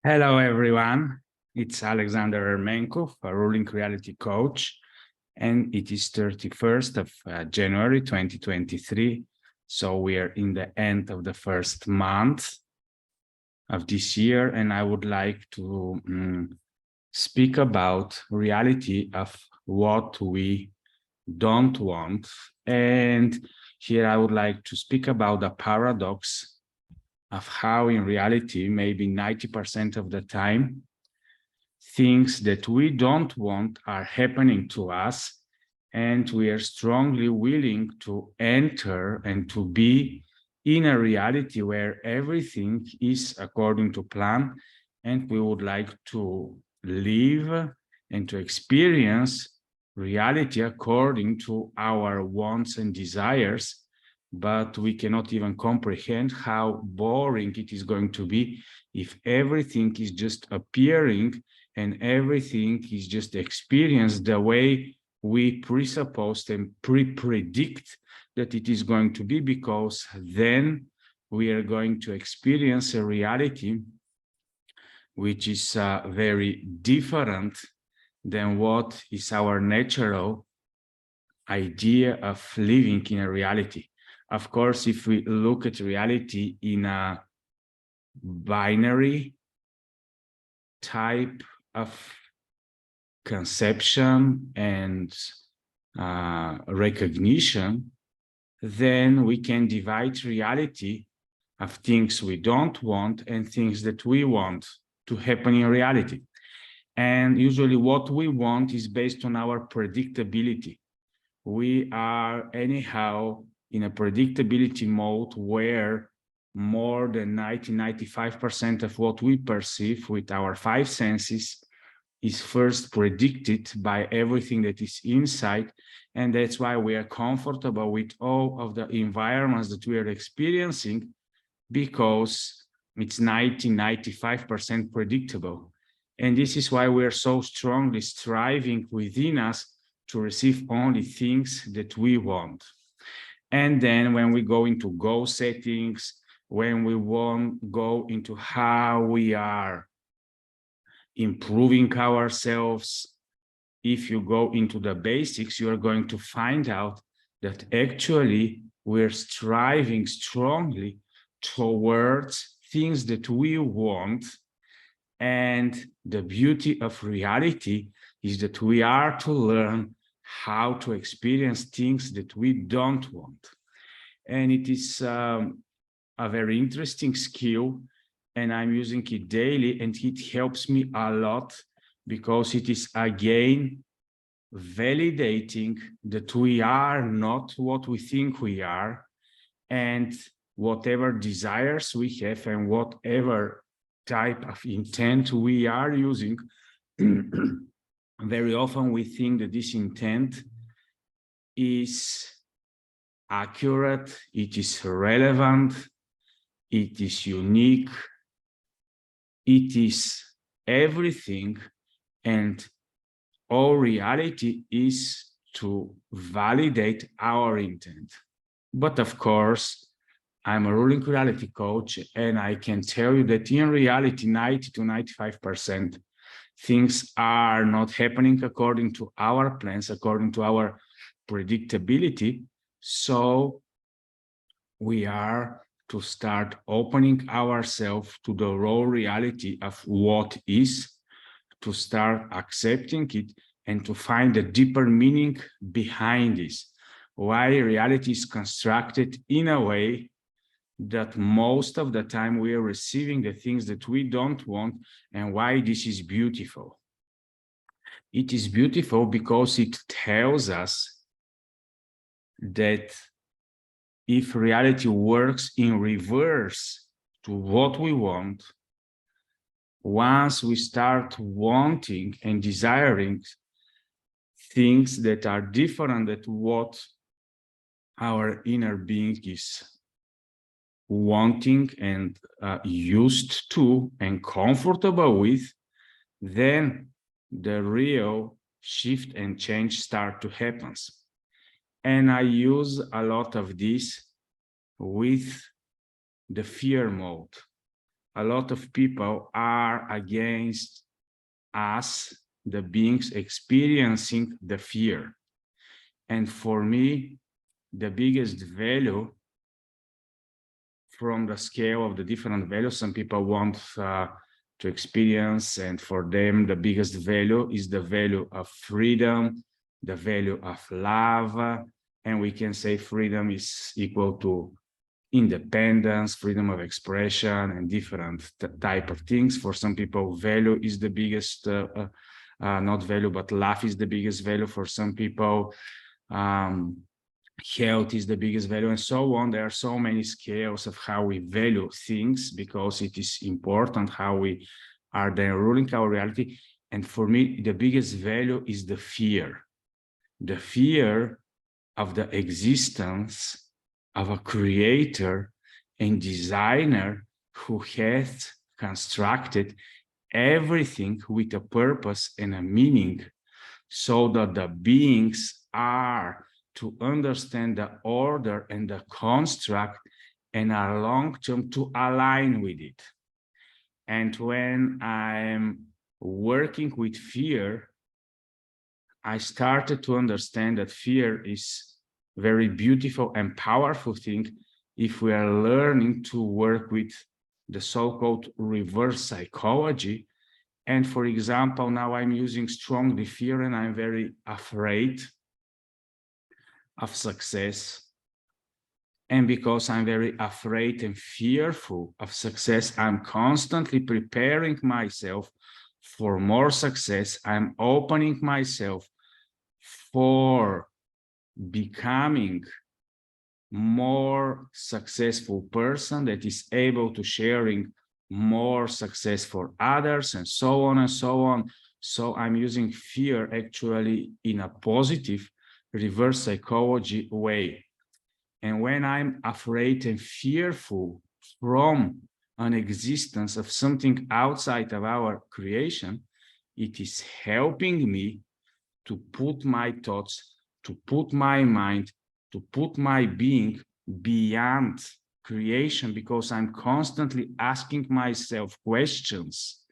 Hello, everyone. It's Alexander Ermenko, a ruling reality coach, and it is 31st of January 2023. So we are in the end of the first month of this year, and I would like to speak about reality of what we don't want. And here I would like to speak about the paradox of how in reality, maybe 90% of the time, things that we don't want are happening to us, and we are strongly willing to enter and to be in a reality where everything is according to plan, and we would like to live and to experience reality according to our wants and desires, but we cannot even comprehend how boring it is going to be if everything is just appearing and everything is just experienced the way we presuppose and pre-predict that it is going to be, because then we are going to experience a reality which is very different than what is our natural idea of living in a reality. Of course, if we look at reality in a binary type of conception and recognition, then we can divide reality of things we don't want and things that we want to happen in reality. And usually what we want is based on our predictability. We are anyhow in a predictability mode where more than 95% of what we perceive with our five senses is first predicted by everything that is inside. And that's why we are comfortable with all of the environments that we are experiencing, because it's 95% predictable. And this is why we are so strongly striving within us to receive only things that we want. And then when we go into goal settings, when we won't go into how we are improving ourselves, if you go into the basics, you are going to find out that actually we're striving strongly towards things that we want. And the beauty of reality is that we are to learn how to experience things that we don't want. And it is a very interesting skill, and I'm using it daily, and it helps me a lot, because it is again validating that we are not what we think we are, and whatever desires we have and whatever type of intent we are using, very often we think that this intent is accurate, it is relevant, it is unique, it is everything, and all reality is to validate our intent. But of course, I'm a ruling reality coach, and I can tell you that in reality, 90 to 95% things are not happening according to our plans, according to our predictability. So we are to start opening ourselves to the raw reality of what is, to start accepting it, and to find a deeper meaning behind this. Why reality is constructed in a way that most of the time we are receiving the things that we don't want, and why this is beautiful. It is beautiful because it tells us that if reality works in reverse to what we want, once we start wanting and desiring things that are different than what our inner being is wanting and used to and comfortable with, then the real shift and change start to happen. And I use a lot of this with the fear mode. a lot of people are against us, the beings experiencing the fear. And for me, the biggest value from the scale of the different values some people want to experience, and for them, the biggest value is the value of freedom, the value of love, and we can say freedom is equal to independence, freedom of expression, and different type of things. For some people, value is the biggest, not value, but love is the biggest value. For some people, health is the biggest value, and so on. There are so many scales of how we value things because it is important how we are then ruling our reality. And for me, the biggest value is the fear of the existence of a creator and designer who has constructed everything with a purpose and a meaning, so that the beings are to understand the order and the construct and are long-term to align with it. And when I'm working with fear, I started to understand that fear is a very beautiful and powerful thing if we are learning to work with the so-called reverse psychology. And for example, now I'm using strongly fear and I'm very afraid of success. And because I'm very afraid and fearful of success, I'm constantly preparing myself for more success. I'm opening myself for becoming more successful person that is able to sharing more success for others, and so on and so on. So I'm using fear actually in a positive reverse psychology way. And when I'm afraid and fearful from an existence of something outside of our creation, it is helping me to put my thoughts, to put my mind, to put my being beyond creation, because I'm constantly asking myself questions.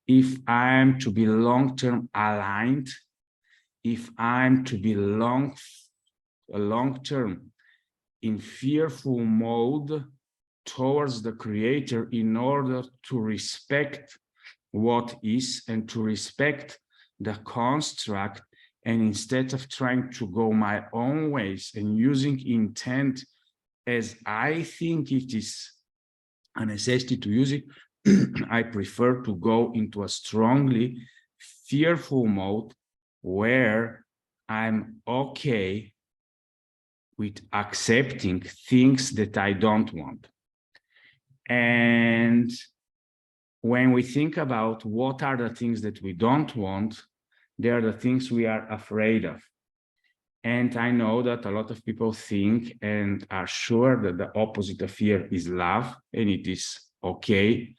If I'm to be long-term aligned, if I'm to be long-term in fearful mode towards the creator in order to respect what is and to respect the construct, and instead of trying to go my own ways and using intent as I think it is a necessity to use it, I prefer to go into a strongly fearful mode where I'm okay with accepting things that I don't want. And when we think about what are the things that we don't want, they are the things we are afraid of. And I know that a lot of people think and are sure that the opposite of fear is love, and it is okay.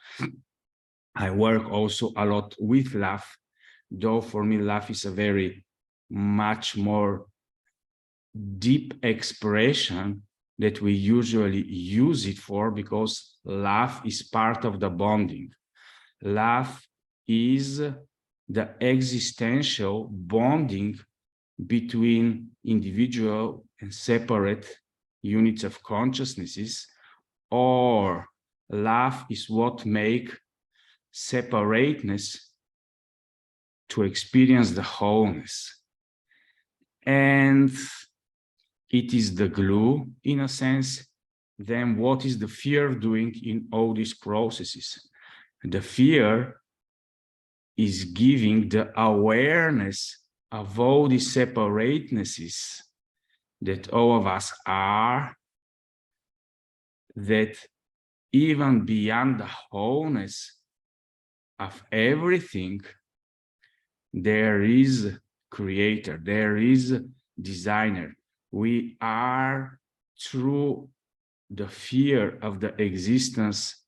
I work also a lot with love, though for me, love is a very much more deep expression that we usually use it for, because love is part of the bonding. Love is the existential bonding between individual and separate units of consciousnesses, or love is what makes separateness to experience the wholeness. And it is the glue, in a sense. Then what is the fear doing in all these processes? The fear is giving the awareness of all these separatenesses that all of us are, that even beyond the wholeness of everything, there is creator, there is designer. We are, through the fear of the existence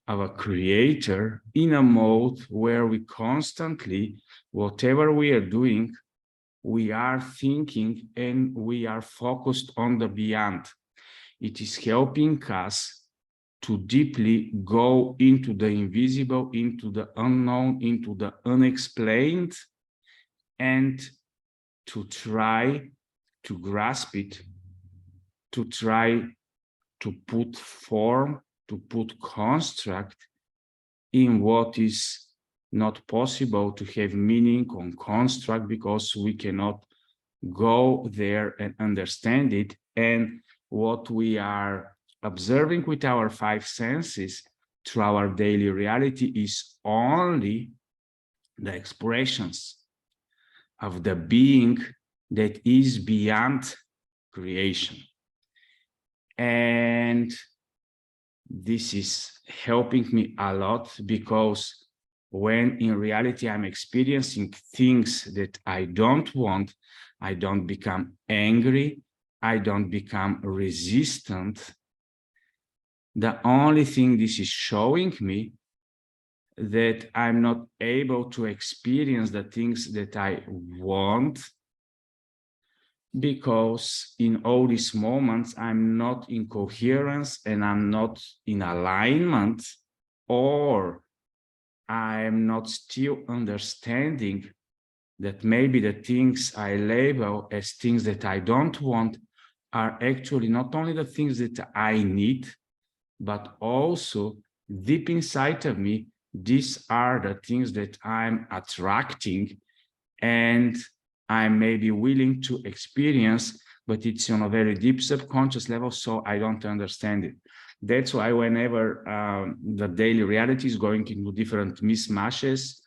of a creator, in a mode where we constantly, whatever we are doing, we are thinking and we are focused on the beyond. It is helping us to deeply go into the invisible, into the unknown, into the unexplained, and to try to grasp it, to try to put form, to put construct in what is not possible to have meaning on construct, because we cannot go there and understand it. And what we are observing with our five senses through our daily reality is only the expressions of the being that is beyond creation. And this is helping me a lot, because when in reality I'm experiencing things that I don't want, I don't become angry, I don't become resistant. The only thing this is showing me that I'm not able to experience the things that I want, because in all these moments, I'm not in coherence and I'm not in alignment, or I'm not still understanding that maybe the things I label as things that I don't want are actually not only the things that I need, but also deep inside of me, these are the things that I'm attracting and I may be willing to experience, but it's on a very deep subconscious level, so I don't understand it. That's why whenever the daily reality is going into different mismatches,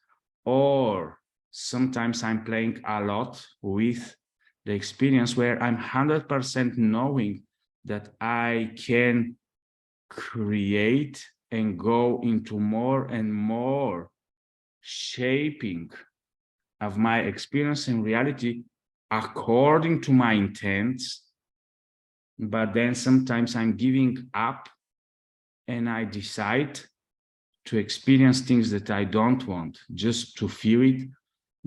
or sometimes I'm playing a lot with the experience where I'm 100% knowing that I can create and go into more and more shaping of my experience in reality according to my intents, but then sometimes I'm giving up and I decide to experience things that I don't want, just to feel it,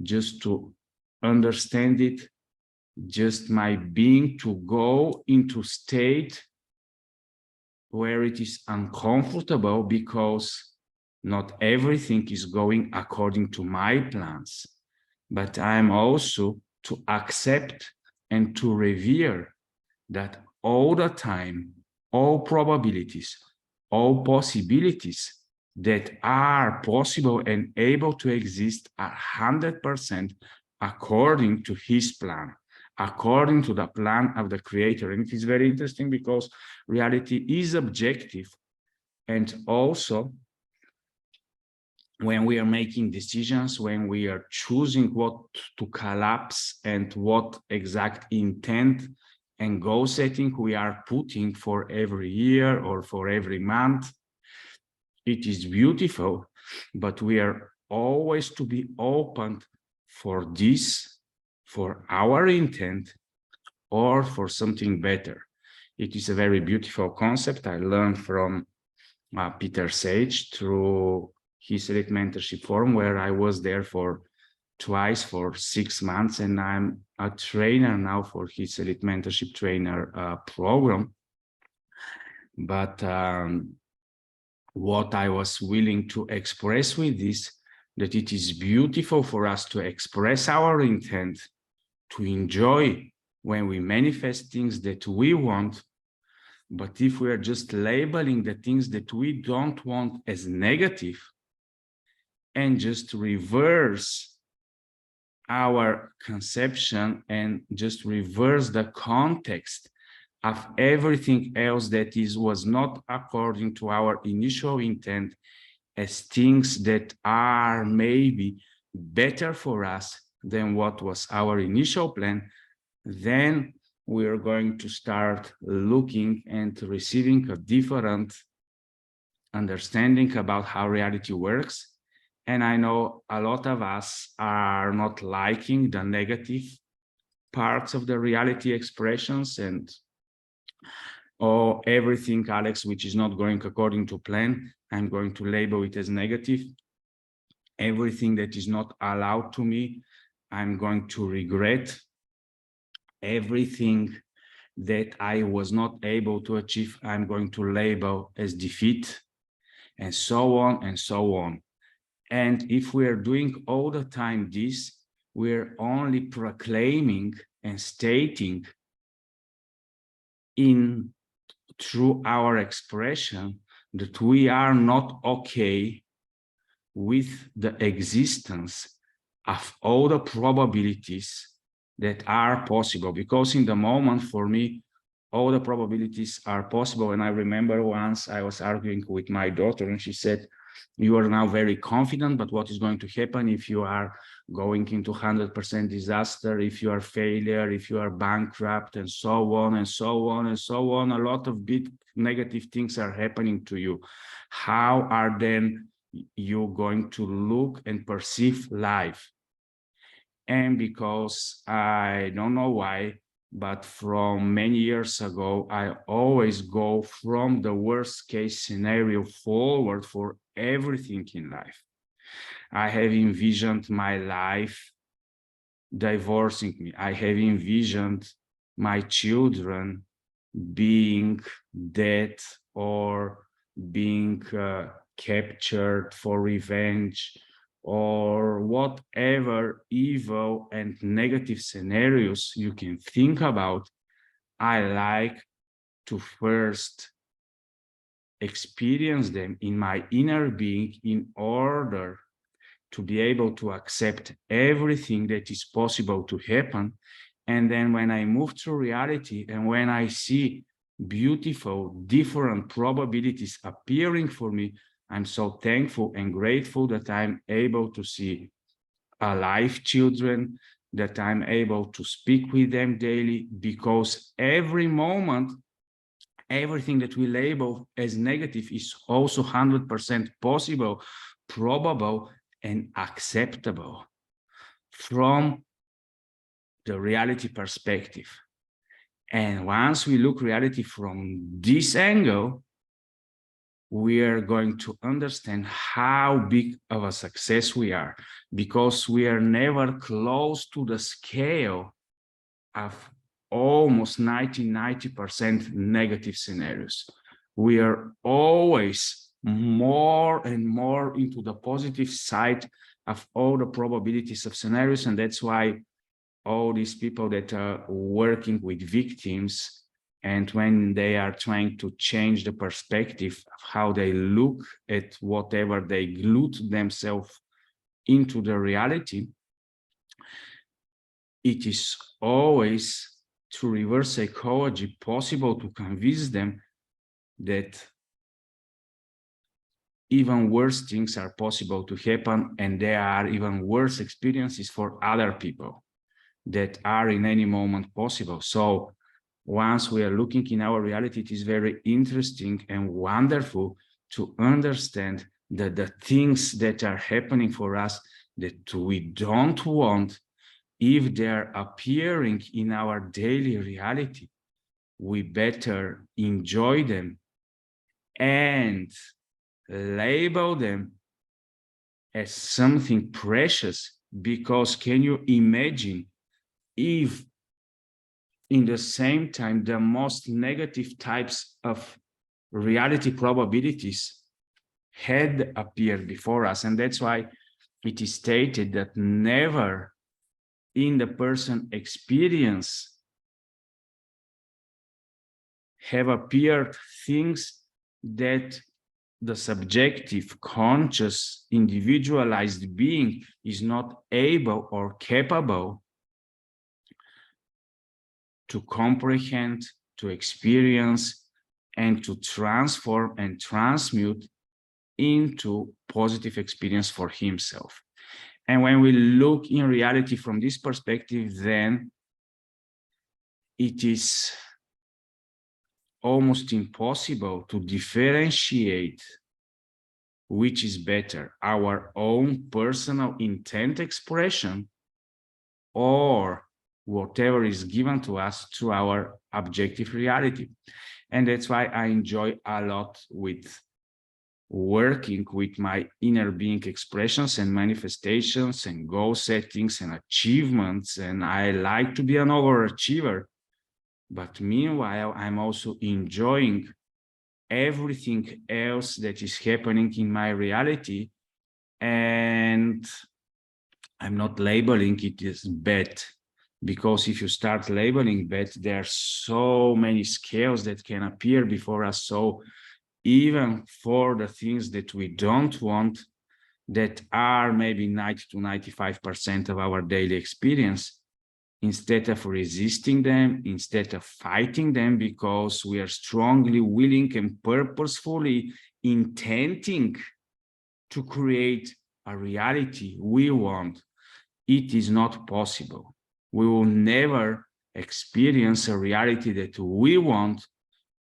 just to understand it, just my being to go into state where it is uncomfortable, because not everything is going according to my plans, but I'm also to accept and to revere that all the time, all probabilities, all possibilities that are possible and able to exist are 100% according to his plan, according to the plan of the creator. And it is very interesting because reality is objective, and also when we are making decisions, when we are choosing what to collapse and what exact intent and goal setting we are putting for every year or for every month, it is beautiful, but we are always to be open for this, for our intent, or for something better. It is a very beautiful concept I learned from Peter Sage through his Elite Mentorship Forum, where I was there for twice for 6 months, and I'm a trainer now for his Elite Mentorship Trainer program. But what I was willing to express with this, that it is beautiful for us to express our intent, to enjoy when we manifest things that we want. But if we are just labeling the things that we don't want as negative and just reverse our conception and just reverse the context of everything else that was not according to our initial intent as things that are maybe better for us than what was our initial plan, then we are going to start looking and receiving a different understanding about how reality works. And I know a lot of us are not liking the negative parts of the reality expressions, and everything, Alex, which is not going according to plan, I'm going to label it as negative. Everything that is not allowed to me, I'm going to regret. Everything that I was not able to achieve, I'm going to label as defeat, and so on and so on. And if we're doing all the time this, we're only proclaiming and stating through our expression that we are not okay with the existence of all the probabilities that are possible. Because in the moment, for me, all the probabilities are possible. And I remember once I was arguing with my daughter and she said, you are now very confident, but what is going to happen if you are going into 100% disaster, if you are failure, if you are bankrupt, and so on and so on and so on. A lot of big negative things are happening to you. How are then you going to look and perceive life? And because I don't know why, but from many years ago, I always go from the worst case scenario forward for everything in life. I have envisioned my life divorcing me. I have envisioned my children being dead or being captured for revenge, or whatever evil and negative scenarios you can think about. I like to first experience them in my inner being in order to be able to accept everything that is possible to happen. And then when I move through reality and when I see beautiful, different probabilities appearing for me, I'm so thankful and grateful that I'm able to see alive children, that I'm able to speak with them daily, because every moment, everything that we label as negative is also 100% possible, probable, and acceptable from the reality perspective. And once we look reality from this angle, we are going to understand how big of a success we are, because we are never close to the scale of almost 90% negative scenarios. We are always more and more into the positive side of all the probabilities of scenarios. And that's why all these people that are working with victims, and when they are trying to change the perspective of how they look at whatever they glued themselves into the reality, it is always through reverse psychology possible to convince them that even worse things are possible to happen, and there are even worse experiences for other people that are in any moment possible. So once we are looking in our reality, it is very interesting and wonderful to understand that the things that are happening for us that we don't want, if they're appearing in our daily reality, we better enjoy them and label them as something precious. Because can you imagine if in the same time the most negative types of reality probabilities had appeared before us? And that's why it is stated that never in the person experience have appeared things that the subjective, conscious, individualized being is not able or capable to comprehend, to experience, and to transform and transmute into positive experience for himself. And when we look in reality from this perspective, then it is almost impossible to differentiate which is better, our own personal intent expression or whatever is given to us through our objective reality. And that's why I enjoy a lot with working with my inner being expressions and manifestations and goal settings and achievements. And I like to be an overachiever but meanwhile, I'm also enjoying everything else that is happening in my reality, and I'm not labeling it as bad, because if you start labeling bad, there are so many scales that can appear before us. So even for the things that we don't want, that are maybe 90 to 95% of our daily experience, instead of resisting them, instead of fighting them, because we are strongly willing and purposefully intending to create a reality we want, it is not possible. We will never experience a reality that we want,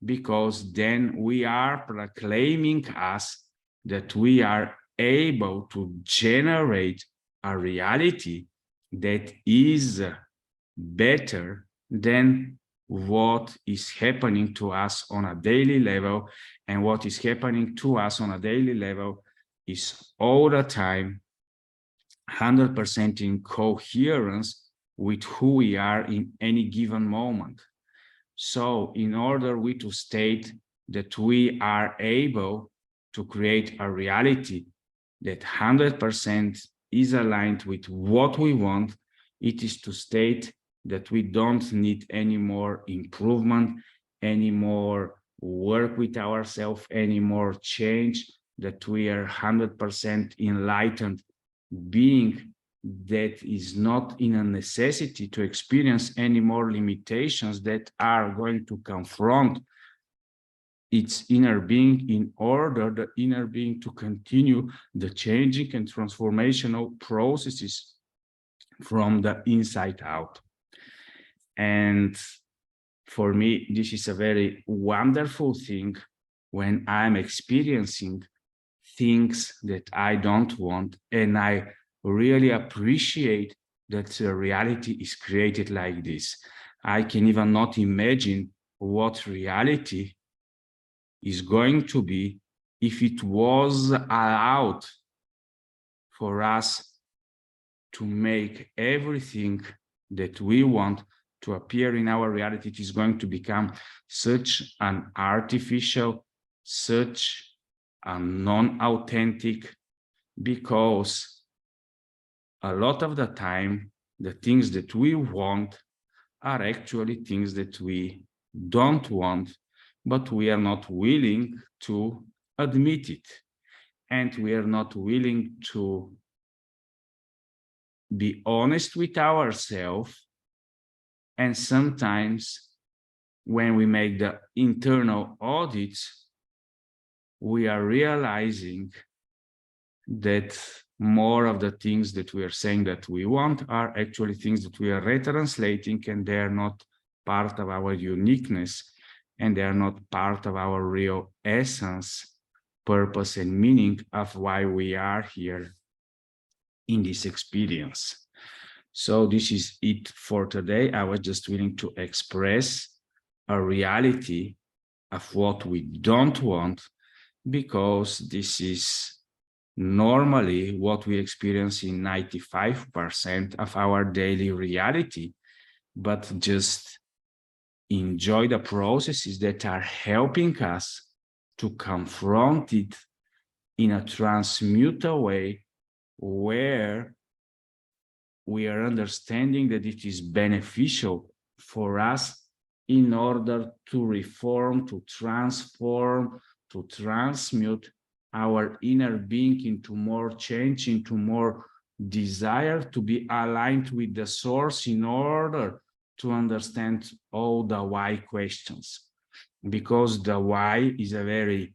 because then we are proclaiming us that we are able to generate a reality that is better than what is happening to us on a daily level. And what is happening to us on a daily level is all the time 100% in coherence with who we are in any given moment. So in order to state that we are able to create a reality that 100% is aligned with what we want, it is to state that we don't need any more improvement, any more work with ourselves, any more change, that we are 100% enlightened being that is not in a necessity to experience any more limitations that are going to confront its inner being, in order the inner being to continue the changing and transformational processes from the inside out. And for me, this is a very wonderful thing when I'm experiencing things that I don't want, and I really appreciate that the reality is created like this. I can even not imagine what reality is going to be if it was allowed for us to make everything that we want to appear in our reality. It is going to become such an artificial, such a non-authentic, because a lot of the time, the things that we want are actually things that we don't want, but we are not willing to admit it. And we are not willing to be honest with ourselves. And sometimes when we make the internal audits, we are realizing that more of the things that we are saying that we want are actually things that we are retranslating, and they are not part of our uniqueness, and they are not part of our real essence, purpose, and meaning of why we are here in this experience. So this is it for today. I was just willing to express a reality of what we don't want, because this is normally what we experience in 95% of our daily reality. But just enjoy the processes that are helping us to confront it in a transmutal way, where we are understanding that it is beneficial for us in order to reform, to transform, to transmute our inner being into more change, into more desire to be aligned with the source, in order to understand all the why questions. Because the why is a very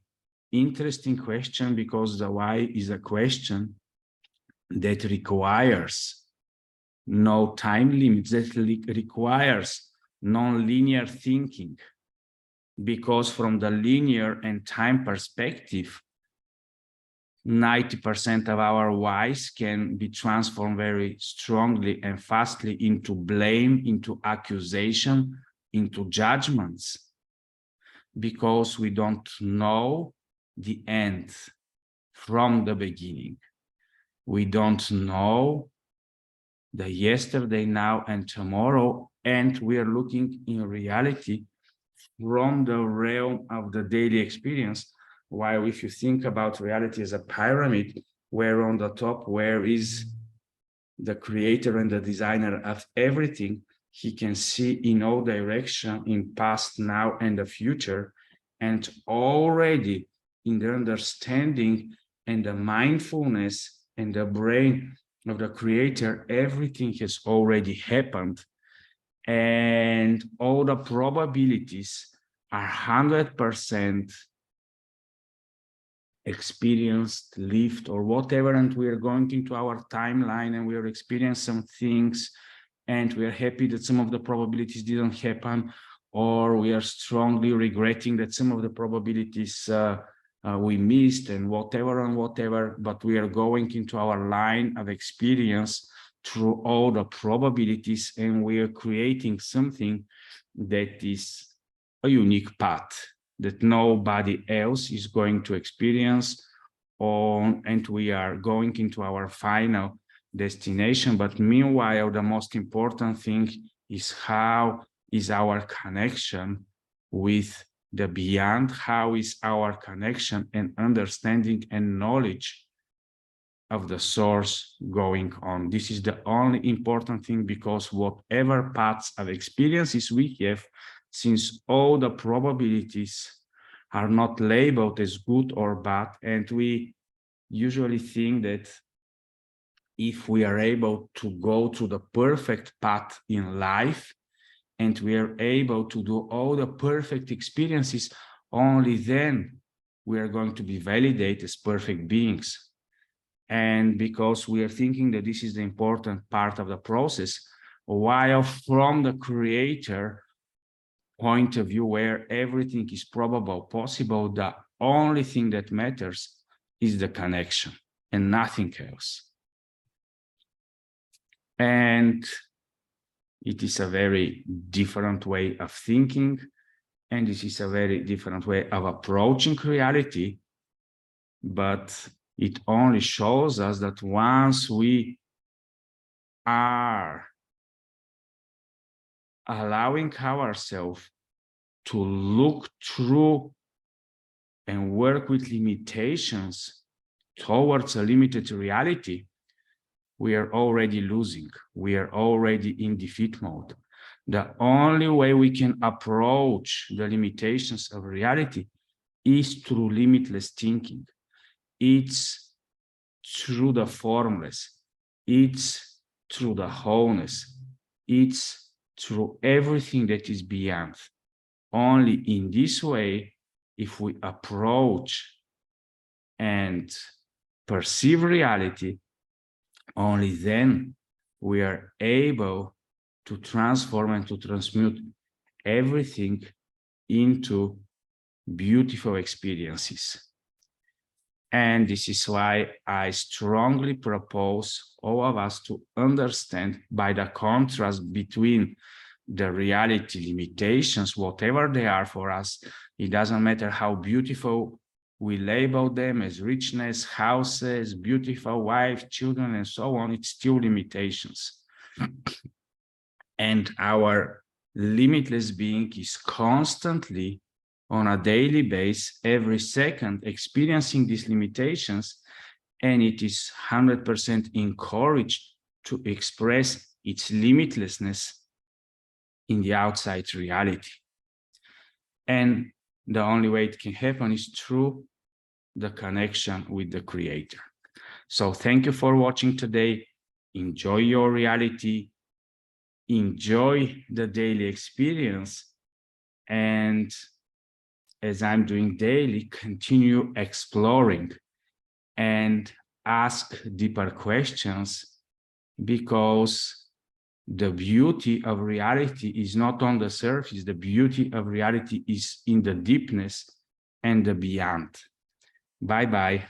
interesting question, because the why is a question that requires no time limits, that requires non-linear thinking. Because from the linear and time perspective, 90% of our whys can be transformed very strongly and fastly into blame, into accusation, into judgments, because we don't know the end from the beginning. We don't know the yesterday, now, and tomorrow And we are looking in reality from the realm of the daily experience. While if you think about reality as a pyramid, where on the top, where is the creator and the designer of everything, he can see in all direction, in past, now, and the future. And already in the understanding and the mindfulness and the brain of the creator, everything has already happened. And all the probabilities are 100% experienced, lived, or whatever, and we are going into our timeline and we are experiencing some things, and we are happy that some of the probabilities didn't happen, or we are strongly regretting that some of the probabilities we missed, and whatever, but we are going into our line of experience through all the probabilities, and we are creating something that is a unique path that nobody else is going to experience and we are going into our final destination. But meanwhile, the most important thing is how is our connection with the beyond, how is our connection and understanding and knowledge of the source going on. This is the only important thing, because whatever paths of experiences we have, since all the probabilities are not labeled as good or bad, and we usually think that if we are able to go to the perfect path in life and we are able to do all the perfect experiences, only then we are going to be validated as perfect beings. And because we are thinking that this is the important part of the process, while from the creator point of view, where everything is probable, possible, the only thing that matters is the connection and nothing else. And it is a very different way of thinking, and this is a very different way of approaching reality, but it only shows us that once we are allowing ourselves to look through and work with limitations towards a limited reality, we are already losing. We are already in defeat mode. The only way we can approach the limitations of reality is through limitless thinking. It's through the formless. It's through the wholeness. It's through everything that is beyond. Only in this way, if we approach and perceive reality, only then we are able to transform and to transmute everything into beautiful experiences. And this is why I strongly propose all of us to understand by the contrast between the reality limitations, whatever they are for us. It doesn't matter how beautiful we label them as richness, houses, beautiful wife, children, and so on. It's still limitations. And our limitless being is constantly, on a daily basis, every second, experiencing these limitations, and it is 100% encouraged to express its limitlessness in the outside reality. And the only way it can happen is through the connection with the creator. So thank you for watching today. Enjoy your reality. Enjoy the daily experience. And as I'm doing daily, continue exploring and ask deeper questions, because the beauty of reality is not on the surface. The beauty of reality is in the deepness and the beyond. Bye-bye.